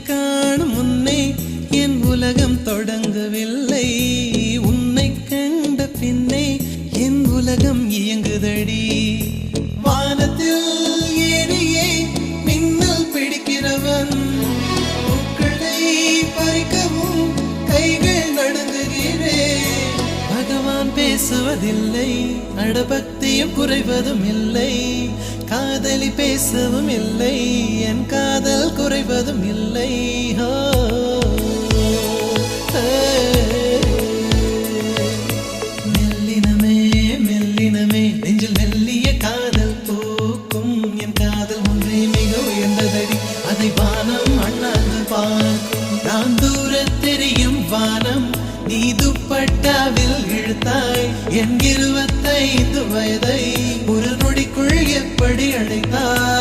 காணும் முன்னே என் உலகம் தொடங்கவில்லை. உன்னை கண்ட பின்னே என் உலகம் இயங்குதடி. வானத்தில் ஏறியே மின்னல் பிடிக்கிறவன் பூக்களை பறிக்கவும் கைகள் நடுங்குகிறேன். பகவான் பேசுவதில்லை, அடபக்தியும் குறைவதும் இல்லை. காதலி பேசவும் இல்லை, என் காதல் குறைவதும் இல்லை. மெல்லினமே மெல்லினமே நெஞ்சில் மெல்லிய காதல் பூக்கும். என் காதல் ஒன்றே மிக உயர்ந்ததடி, அதை வானம் அண்ணாந்து பார்க்கும். நான் தூர தெரியும் வானம், நீ துப்பட்டாவில் இழுத்தாய் என் 25 வயதை ஒரு நொடிக்குள் எப்படி அழைத்தாய்?